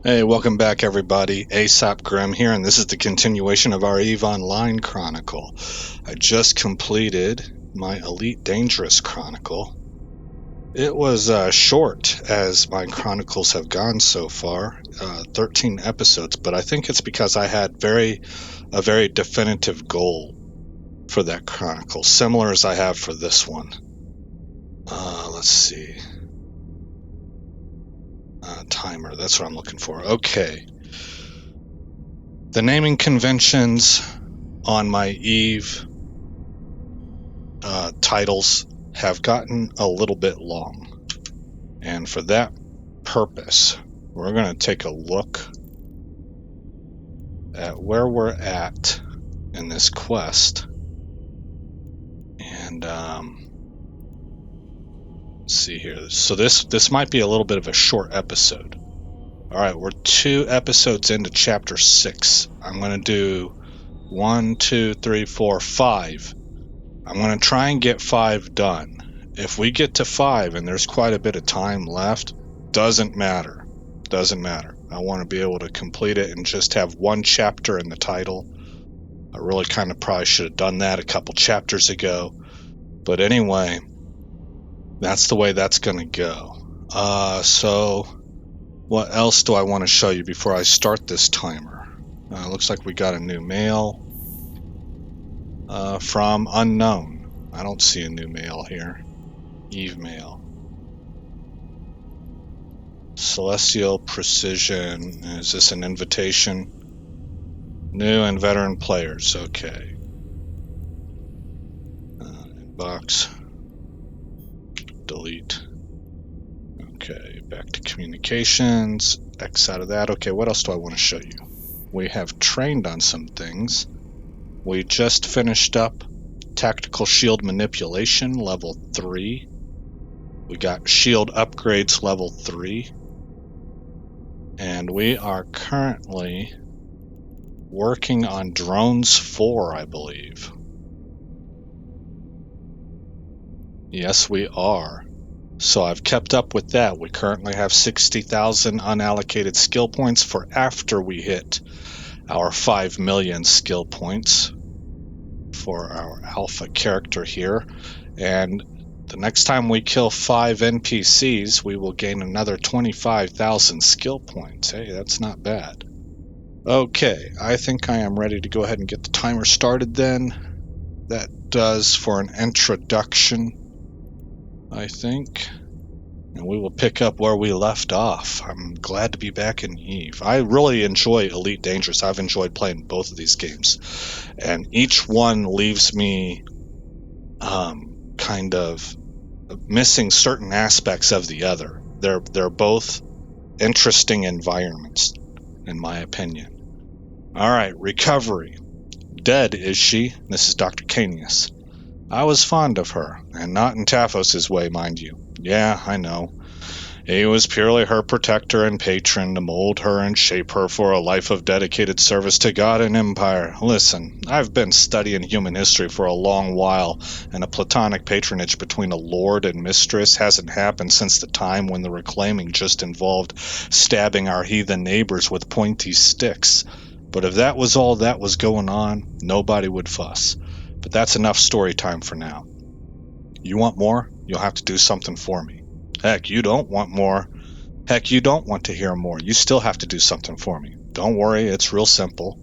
Hey, welcome back everybody. ASAP Grim here, and this is the continuation of our EVE Online Chronicle. I just completed my Elite Dangerous Chronicle. It was short as my chronicles have gone so far, 13 episodes, but I think it's because I had a very definitive goal for that chronicle, similar as I have for this one. Let's see. Timer, that's what I'm looking for. Okay. The naming conventions on my EVE titles have gotten a little bit long, and for that purpose we're going to take a look at where we're at in this quest, and let's see here. So this might be a little bit of a short episode. Alright, we're 2 episodes into chapter 6. I'm going to do 1, 2, 3, 4, 5. I'm going to try and get 5 done. If we get to 5 and there's quite a bit of time left, doesn't matter. I want to be able to complete it and just have 1 chapter in the title. I really kind of probably should have done that a couple chapters ago. But anyway, that's the way that's going to go. So what else do I want to show you before I start this timer? Looks like we got a new mail from Unknown. I don't see a new mail here. EVE mail. Celestial Precision. Is this an invitation? New and veteran players. Okay. Inbox. Delete. Okay, back to communications. X out of that. Okay, what else do I want to show you? We have trained on some things. We just finished up Tactical Shield Manipulation, level 3. We got Shield Upgrades, level 3. And we are currently working on Drones 4, I believe. Yes, we are. So I've kept up with that. We currently have 60,000 unallocated skill points for after we hit our 5 million skill points for our alpha character here. And the next time we kill 5 NPCs, we will gain another 25,000 skill points. Hey, that's not bad. Okay, I think I am ready to go ahead and get the timer started then. That does for an introduction, I think. And we will pick up where we left off. I'm glad to be back in EVE. I really enjoy Elite Dangerous. I've enjoyed playing both of these games. And each one leaves me kind of missing certain aspects of the other. They're both interesting environments, in my opinion. Alright, recovery. Dead, is she? This is Dr. Canius. I was fond of her, and not in Taphos's way, mind you. Yeah, I know. He was purely her protector and patron to mold her and shape her for a life of dedicated service to God and Empire. Listen, I've been studying human history for a long while, and a platonic patronage between a lord and mistress hasn't happened since the time when the reclaiming just involved stabbing our heathen neighbors with pointy sticks. But if that was all that was going on, nobody would fuss. But that's enough story time for now. You want more? You'll have to do something for me. Heck, you don't want more. Heck, you don't want to hear more. You still have to do something for me. Don't worry, it's real simple.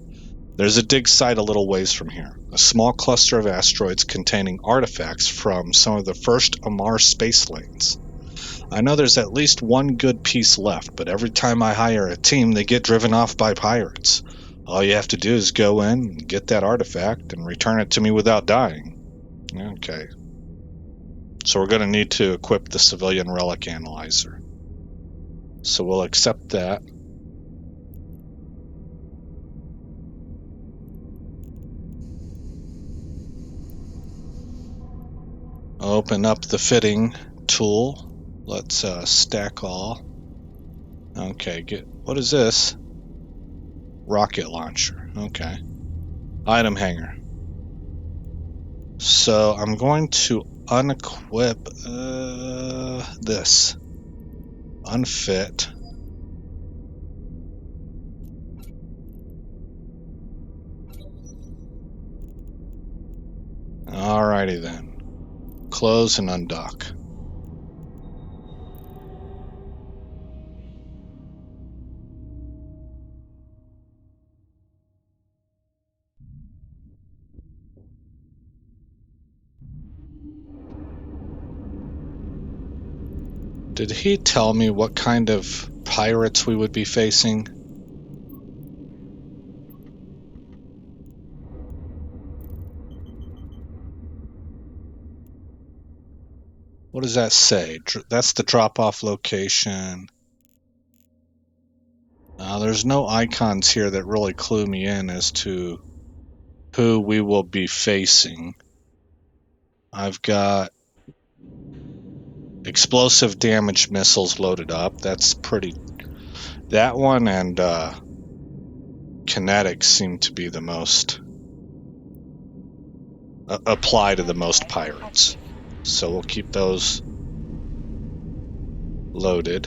There's a dig site a little ways from here. A small cluster of asteroids containing artifacts from some of the first Amar space lanes. I know there's at least one good piece left, but every time I hire a team, they get driven off by pirates. All you have to do is go in, get that artifact, and return it to me without dying. Okay. So we're going to need to equip the civilian relic analyzer. So we'll accept that. Open up the fitting tool. Let's stack all. Okay, what is this? Rocket launcher. Okay. Item hanger. So I'm going to unequip this. Unfit. Alrighty then. Close and undock. Did he tell me what kind of pirates we would be facing? What does that say? That's the drop-off location. There's no icons here that really clue me in as to who we will be facing. I've got explosive damage missiles loaded up. That's pretty... That one and kinetics seem to be the most... apply to the most pirates. So we'll keep those loaded.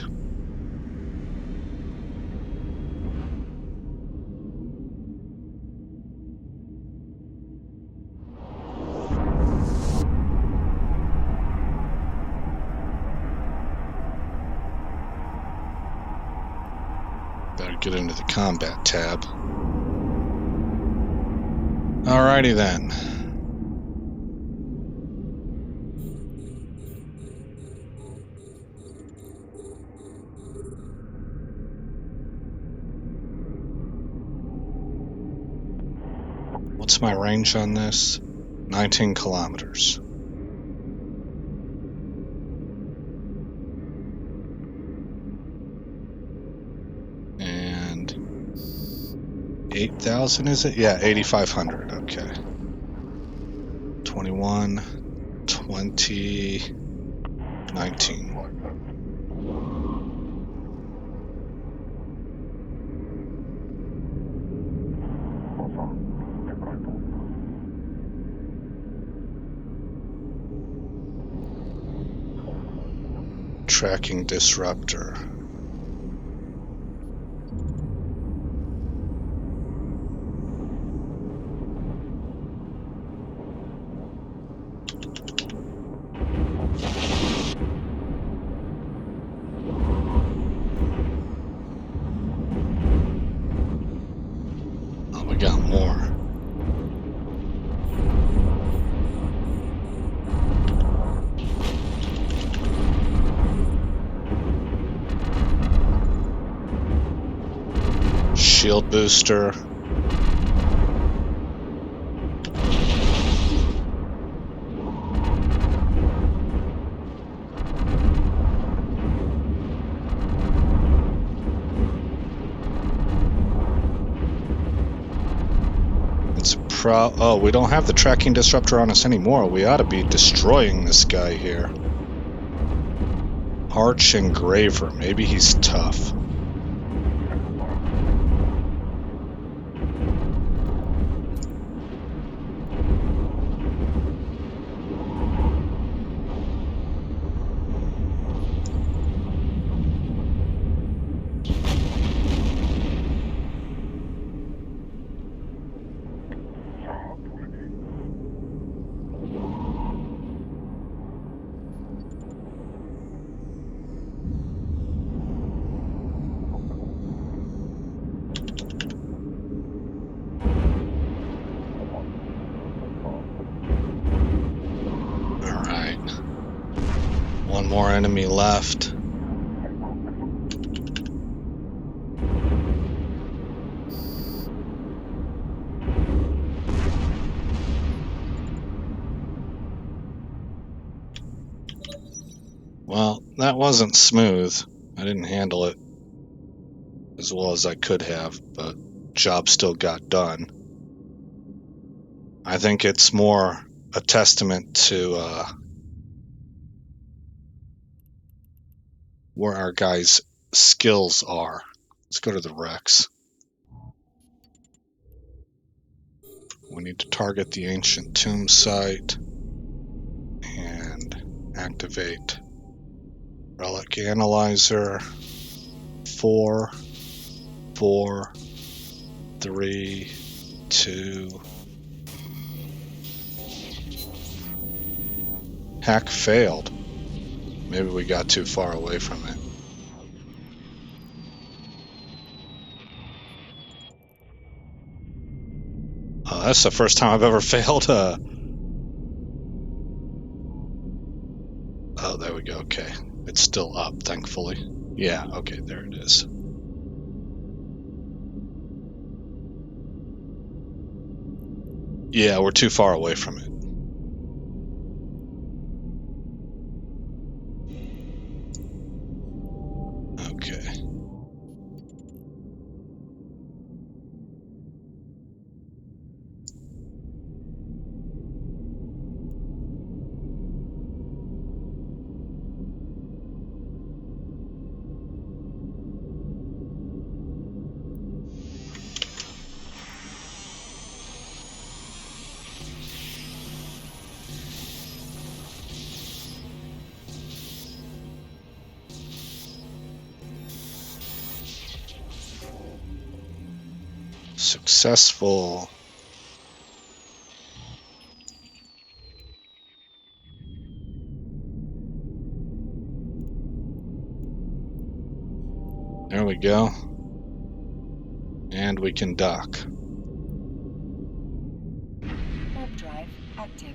Better get into the combat tab. Alrighty then. What's my range on this? 19 kilometers. And 8,000 is it? Yeah, 8,500. Okay. 21, 20, 19. Tracking disruptor. Oh, we got more. Shield booster. Oh, we don't have the tracking disruptor on us anymore. We ought to be destroying this guy here. Arch Engraver. Maybe he's tough. One more enemy left. Well, that wasn't smooth. I didn't handle it as well as I could have, but job still got done. I think it's more a testament to where our guys' skills are. Let's go to the Rex. We need to target the ancient tomb site and activate relic analyzer. 4, 4, 3, 2. Hack failed. Maybe we got too far away from it. Oh, that's the first time I've ever failed. Oh, there we go. Okay. It's still up, thankfully. Yeah, okay, there it is. Yeah, we're too far away from it. Okay. Successful. There we go. And we can dock. Warp drive active.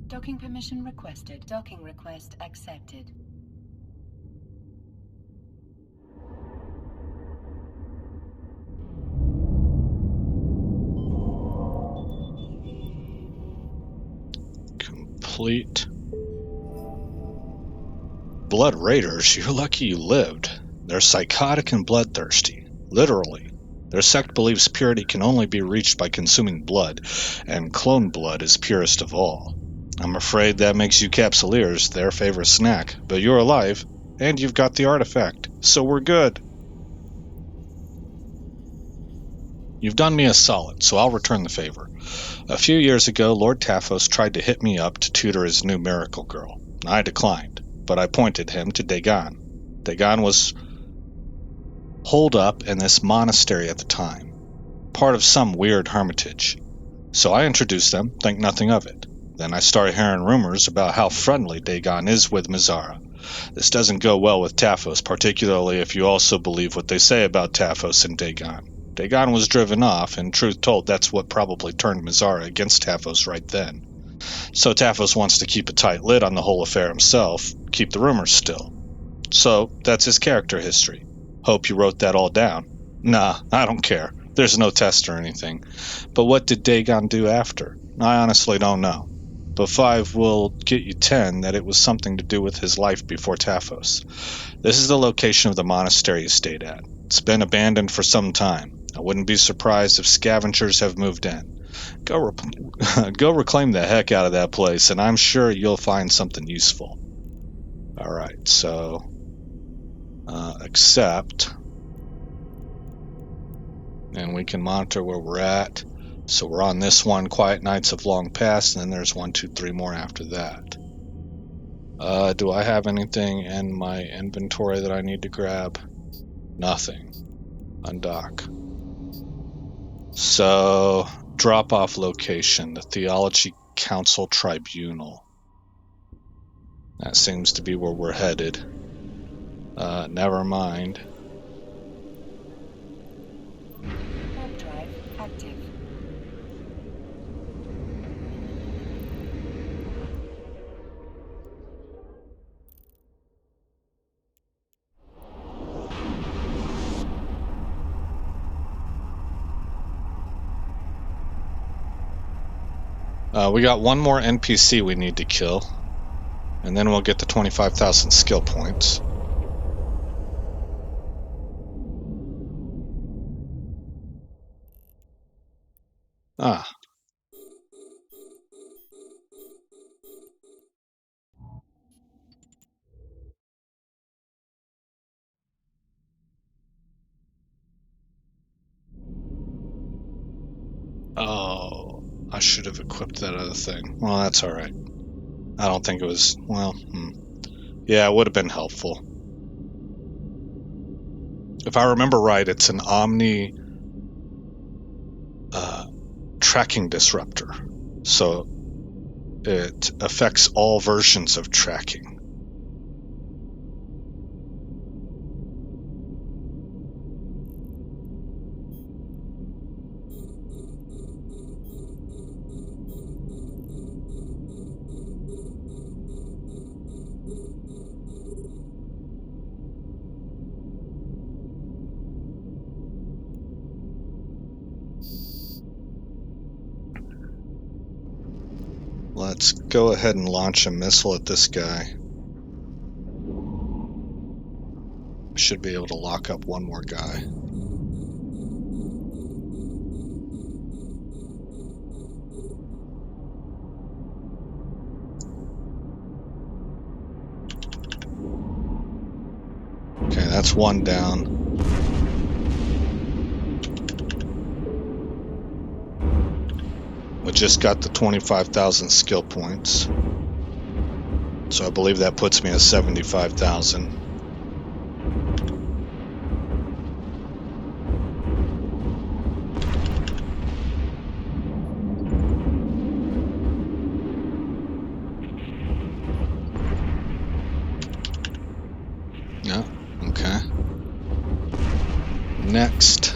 Docking permission requested. Docking request accepted. Complete. Blood Raiders, you're lucky you lived. They're psychotic and bloodthirsty. Literally. Their sect believes purity can only be reached by consuming blood, and clone blood is purest of all. I'm afraid that makes you Capsuleers their favorite snack, but you're alive, and you've got the artifact, so we're good. You've done me a solid, so I'll return the favor. A few years ago, Lord Taphos tried to hit me up to tutor his new miracle girl. I declined, but I pointed him to Dagon. Dagon was holed up in this monastery at the time, part of some weird hermitage. So I introduced them, think nothing of it. Then I started hearing rumors about how friendly Dagon is with Mizara. This doesn't go well with Taphos, particularly if you also believe what they say about Taphos and Dagon. Dagon was driven off, and truth told, that's what probably turned Mizara against Taphos right then. So Taphos wants to keep a tight lid on the whole affair himself, keep the rumors still. So that's his character history. Hope you wrote that all down. Nah, I don't care. There's no test or anything. But what did Dagon do after? I honestly don't know. But 5 will get you 10 that it was something to do with his life before Taphos. This is the location of the monastery he stayed at. It's been abandoned for some time. I wouldn't be surprised if scavengers have moved in. Go reclaim the heck out of that place, and I'm sure you'll find something useful. Alright, so accept, and we can monitor where we're at. So we're on this one, Quiet Nights have long passed, and then there's 1, 2, 3 more after that. Do I have anything in my inventory that I need to grab? Nothing. Undock. So, drop-off location, the Theology Council Tribunal. That seems to be where we're headed. Never mind. Warp drive active. We got one more NPC we need to kill, and then we'll get the 25,000 skill points. Ah. I should have equipped that other thing. Well, that's all right. I don't think it was, well, yeah, it would have been helpful. If I remember right, it's an Omni tracking disruptor. So it affects all versions of tracking. Let's go ahead and launch a missile at this guy. Should be able to lock up one more guy. Okay, that's one down. We just got the 25,000 skill points. So I believe that puts me at 75,000. Yeah, okay. Next.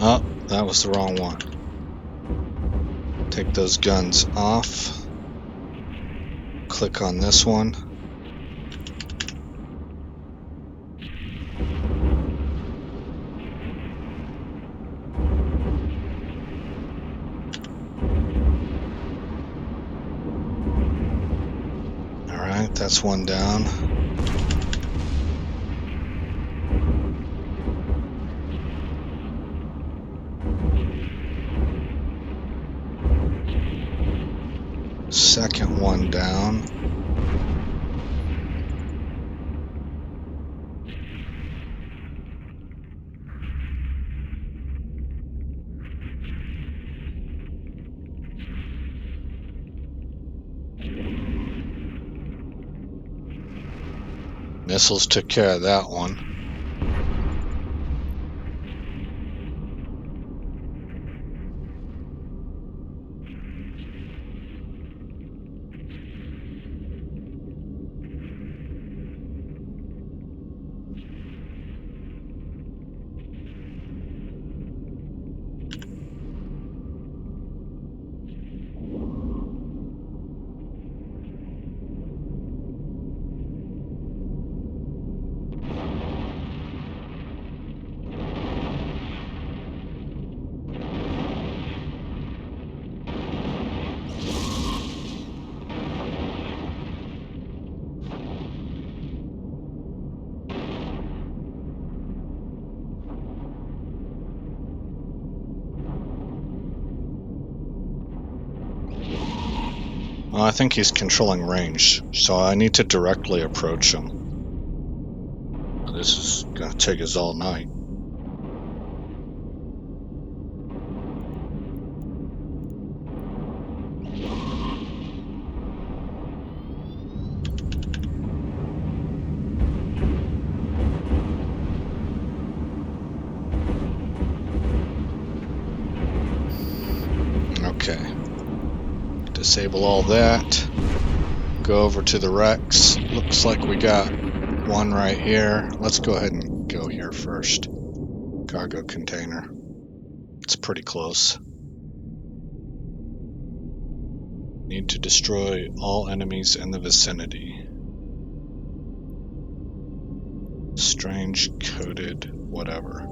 Oh, that was the wrong one. Take those guns off. Click on this one. Alright, that's one down. Second one down. Missiles took care of that one. Well, I think he's controlling range, so I need to directly approach him. This is going to take us all night. Okay. Disable all that. Go over to the Rex. Looks like we got one right here. Let's go ahead and go here first. Cargo container. It's pretty close. Need to destroy all enemies in the vicinity. Strange coded whatever.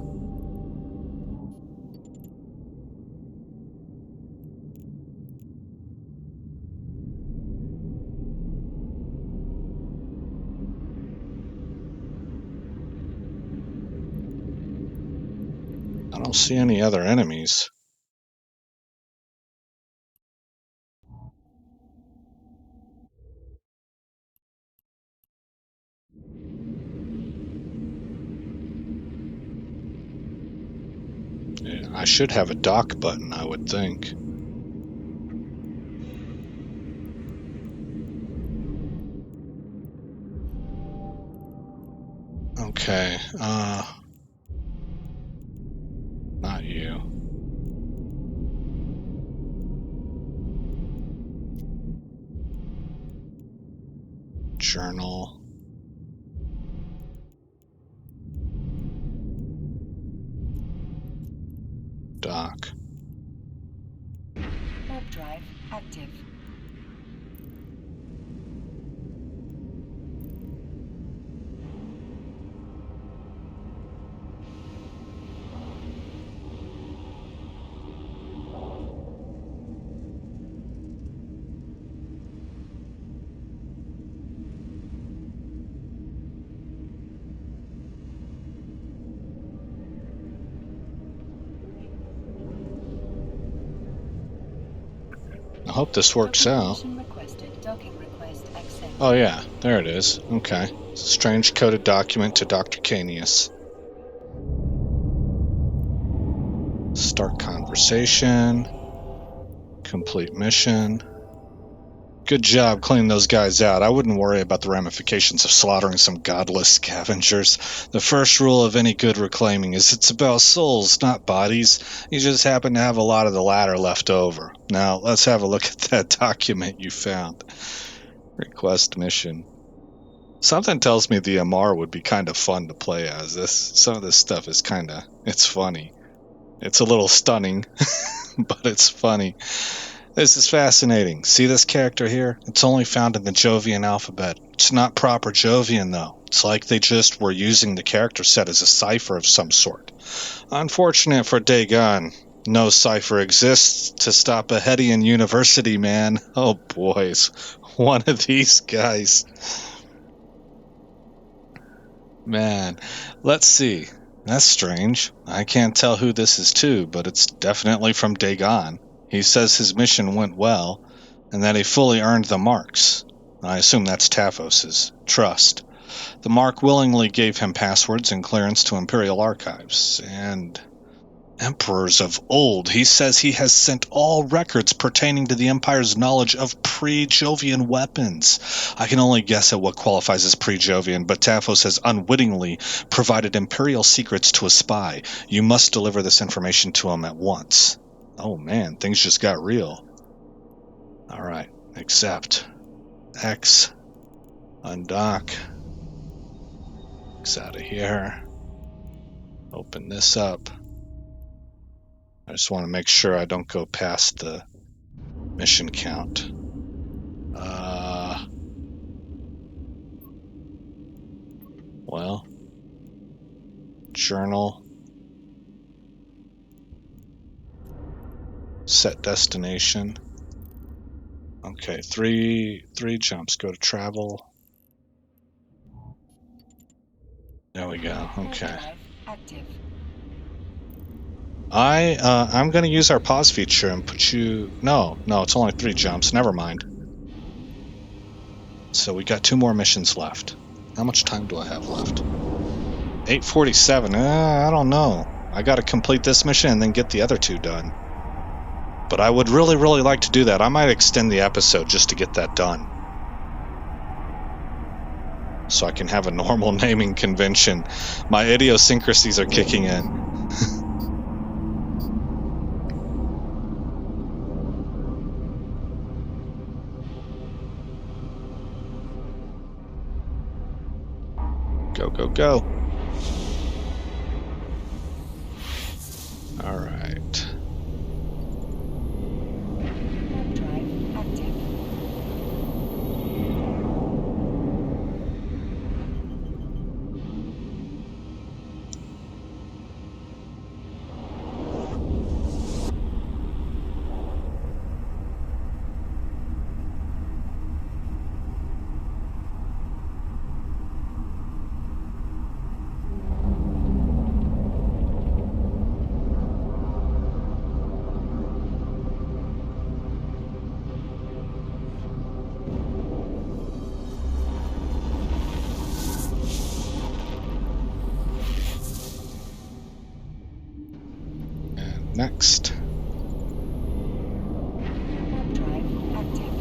I don't see any other enemies. I should have a dock button, I would think. Okay, not you. Journal. Dock. Warp drive active. I hope this works Docking out. permission requested. Docking request accepted. Oh yeah, there it is. Okay. Strange coded document to Dr. Canius. Start conversation. Complete mission. Good job cleaning those guys out. I wouldn't worry about the ramifications of slaughtering some godless scavengers. The first rule of any good reclaiming is it's about souls, not bodies. You just happen to have a lot of the latter left over. Now, let's have a look at that document you found. Request mission. Something tells me the MR would be kind of fun to play as. Some of this stuff is it's funny. It's a little stunning, but it's funny. This is fascinating. See this character here? It's only found in the Jovian alphabet. It's not proper Jovian, though. It's like they just were using the character set as a cipher of some sort. Unfortunate for Dagon. No cipher exists to stop a Hedian university, man. Oh, boys. One of these guys. Man, let's see. That's strange. I can't tell who this is to, but it's definitely from Dagon. He says his mission went well, and that he fully earned the marks. I assume that's Taphos's. Trust. The mark willingly gave him passwords and clearance to Imperial archives, and emperors of old. He says he has sent all records pertaining to the Empire's knowledge of pre-Jovian weapons. I can only guess at what qualifies as pre-Jovian, but Taphos has unwittingly provided Imperial secrets to a spy. You must deliver this information to him at once. Oh man, things just got real. Alright, accept. X. Undock. X out of here. Open this up. I just want to make sure I don't go past the mission count. Well, journal, set destination. Okay, three jumps. Go to travel. There we go. Okay. I'm going to use our pause feature and put you... No, it's only 3 jumps. Never mind. So we got 2 more missions left. How much time do I have left? 8:47. I don't know. I got to complete this mission and then get the other 2 done. But I would really, really like to do that. I might extend the episode just to get that done. So I can have a normal naming convention. My idiosyncrasies are kicking in. Go. All right. Drive active. Next. Warp drive active.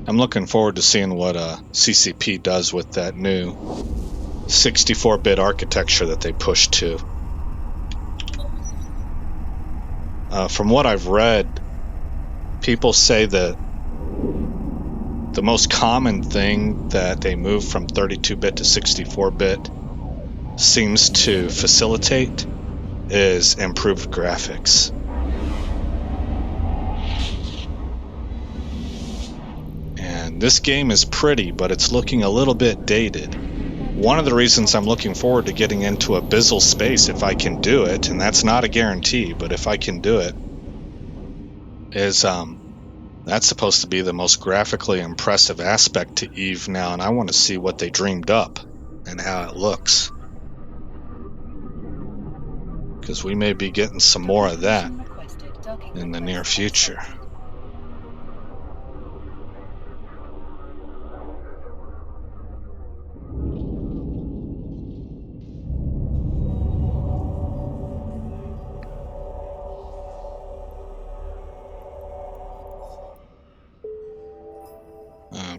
I'm looking forward to seeing what CCP does with that new 64-bit architecture that they pushed to. From what I've read, people say that the most common thing that they move from 32-bit to 64-bit seems to facilitate is improved graphics. And this game is pretty, but it's looking a little bit dated. One of the reasons I'm looking forward to getting into Abyssal Space, if I can do it, and that's not a guarantee, but if I can do it, is that's supposed to be the most graphically impressive aspect to EvE now, and I want to see what they dreamed up and how it looks. Because we may be getting some more of that in the near future.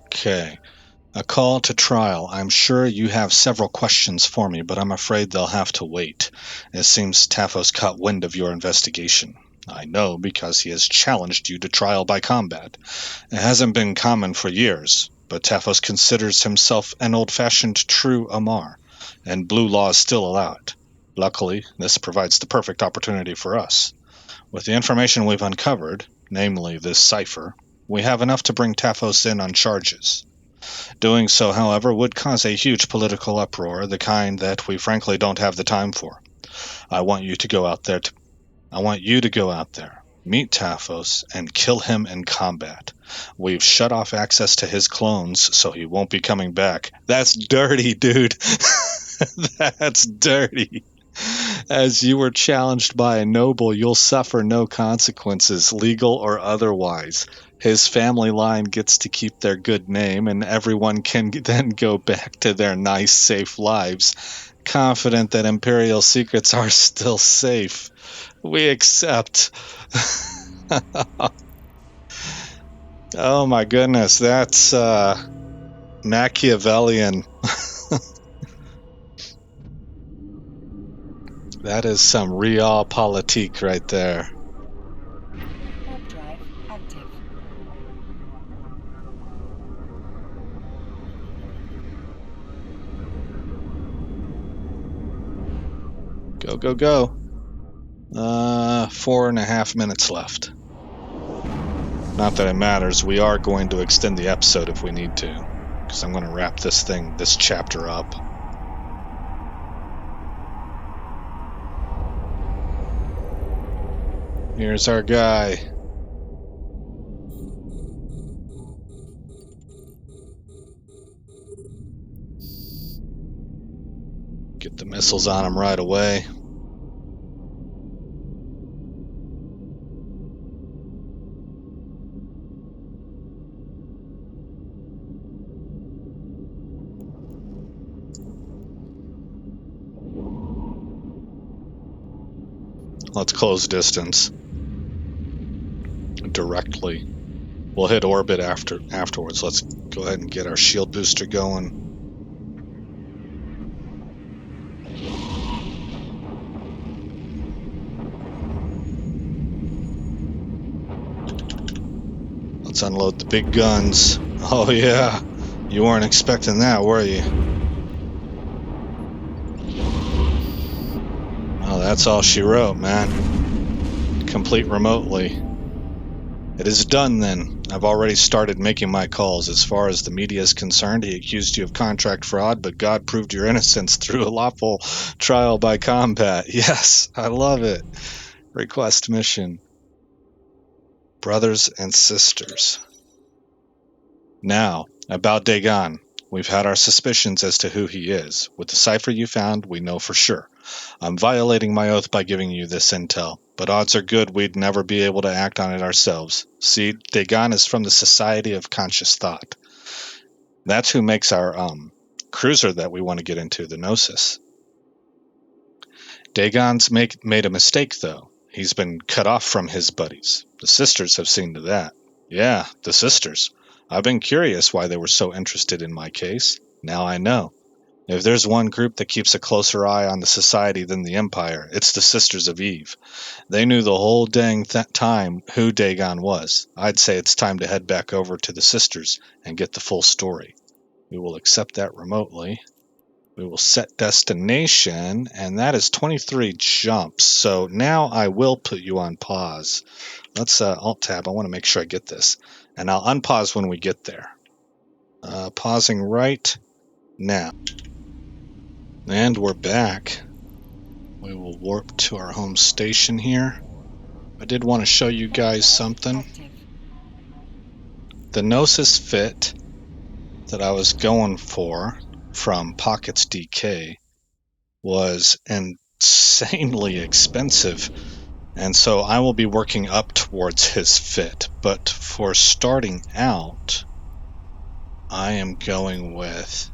Okay. A call to trial. I'm sure you have several questions for me, but I'm afraid they'll have to wait. It seems Taphos caught wind of your investigation. I know because he has challenged you to trial by combat. It hasn't been common for years, but Taphos considers himself an old-fashioned true Amar, and blue laws still allow it. Luckily, this provides the perfect opportunity for us. With the information we've uncovered, namely this cipher, we have enough to bring Taphos in on charges. Doing so, however, would cause a huge political uproar, the kind that we frankly don't have the time for. I want you to go out there, meet Taphos, and kill him in combat. We've shut off access to his clones, so he won't be coming back. That's dirty, dude. That's dirty. As you were challenged by a noble, you'll suffer no consequences, legal or otherwise. His family line gets to keep their good name, and everyone can then go back to their nice, safe lives, confident that Imperial secrets are still safe. We accept. Oh my goodness, that's Machiavellian. That is some realpolitik right there. Warp drive active. Go, go, go. 4.5 minutes left. Not that it matters. We are going to extend the episode if we need to, because I'm going to wrap this chapter up. Here's our guy. Get the missiles on him right away. Let's close distance. Directly. We'll hit orbit afterwards. Let's go ahead and get our shield booster going. Let's unload the big guns. Oh yeah, you weren't expecting that, were you? Oh, that's all she wrote, man. Complete remotely. It is done then. I've already started making my calls. As far as the media is concerned, he accused you of contract fraud, but God proved your innocence through a lawful trial by combat. Yes, I love it. Request mission. Brothers and sisters. Now, about Dagon. We've had our suspicions as to who he is. With the cipher you found, we know for sure. I'm violating my oath by giving you this intel, but odds are good we'd never be able to act on it ourselves. See, Dagon is from the Society of Conscious Thought. That's who makes our cruiser that we want to get into, the Gnosis. Dagon's made a mistake, though. He's been cut off from his buddies. The sisters have seen to that. Yeah, the sisters. I've been curious why they were so interested in my case. Now I know. If there's one group that keeps a closer eye on the society than the Empire, it's the Sisters of EvE. They knew the whole dang time who Dagon was. I'd say it's time to head back over to the Sisters and get the full story. We will accept that remotely. We will set destination, and that is 23 jumps. So now I will put you on pause. Let's Alt-Tab. I want to make sure I get this. And I'll unpause when we get there. Pausing right now. And we're back. We will warp to our home station here. I did want to show you guys something. The Gnosis fit that I was going for from Pockets DK was insanely expensive, and so I will be working up towards his fit. But for starting out, I am going with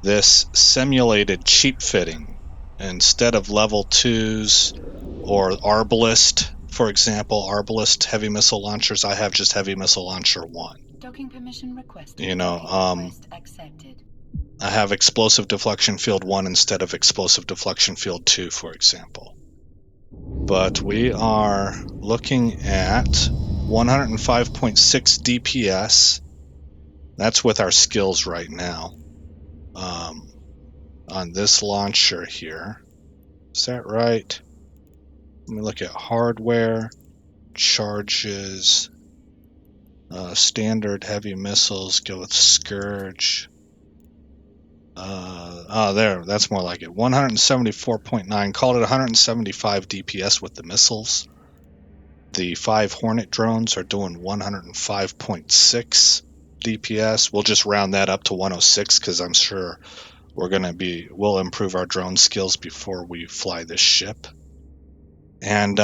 this simulated cheap fitting instead of level 2s or Arbalist, for example. Arbalist heavy missile launchers, I have just heavy missile launcher 1. Docking permission requested. You know, Request accepted. I have explosive deflection field 1 instead of explosive deflection field 2, for example. But we are looking at 105.6 DPS. That's with our skills right now. On this launcher here. Is that right? Let me look at hardware, charges, standard heavy missiles, go with Scourge. There, that's more like it. 174.9, called it 175 DPS with the missiles. The 5 Hornet drones are doing 105.6 DPS. We'll just round that up to 106 because I'm sure we'll improve our drone skills before we fly this ship. And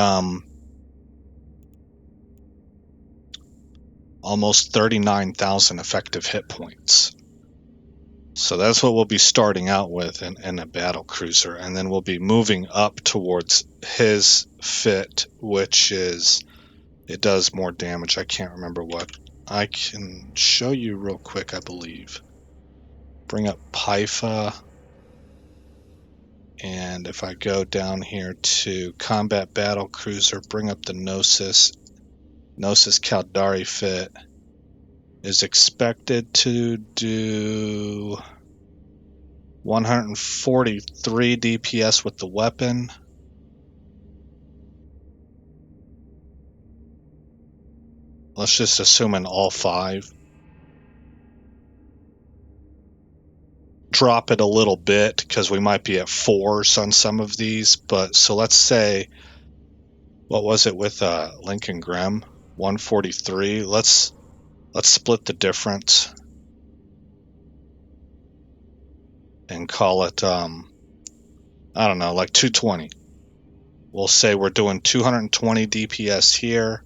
almost 39,000 effective hit points. So that's what we'll be starting out with in a battle cruiser, and then we'll be moving up towards his fit, which is, it does more damage. I can't remember what. I can show you real quick, I believe. Bring up Pyfa, and if I go down here to Combat Battle Cruiser, bring up the Gnosis Caldari fit, is expected to do 143 DPS with the weapon. Let's just assume in all 5. Drop it a little bit because we might be at 4s on some of these, but so let's say, what was it with Lincoln Grimm? 143. Let's split the difference and call it I don't know, like 220. We'll say we're doing 220 DPS here,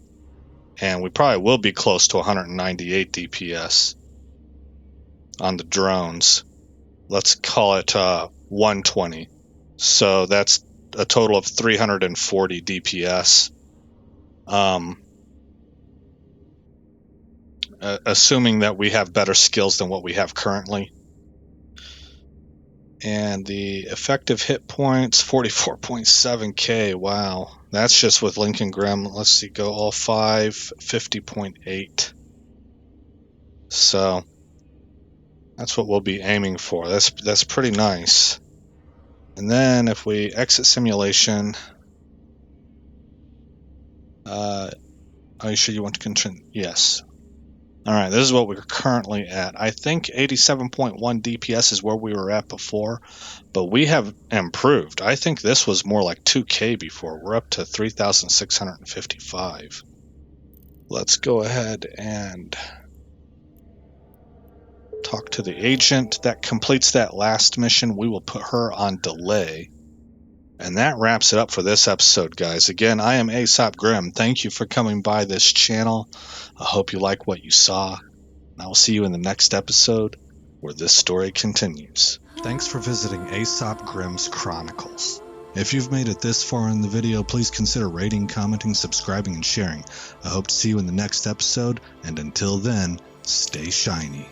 and we probably will be close to 198 DPS on the drones. Let's call it 120. So that's a total of 340 DPS. Assuming that we have better skills than what we have currently. And the effective hit points, 44.7k. Wow. That's just with Lincoln Grimm. Let's see, go all 5, 50.8. So that's what we'll be aiming for. That's pretty nice. And then if we exit simulation, are you sure you want to continue? Yes. All right, this is what we're currently at. I think 87.1 DPS is where we were at before, but we have improved. I think this was more like 2k before. We're up to 3,655. Let's go ahead and talk to the agent. That completes that last mission. We will put her on delay. And that wraps it up for this episode, guys. Again, I am Aesop Grimm. Thank you for coming by this channel. I hope you like what you saw. I will see you in the next episode. where this story continues. Thanks for visiting Aesop Grimm's Chronicles. If you've made it this far in the video, please consider rating, commenting, subscribing, and sharing. I hope to see you in the next episode, and until then, stay shiny.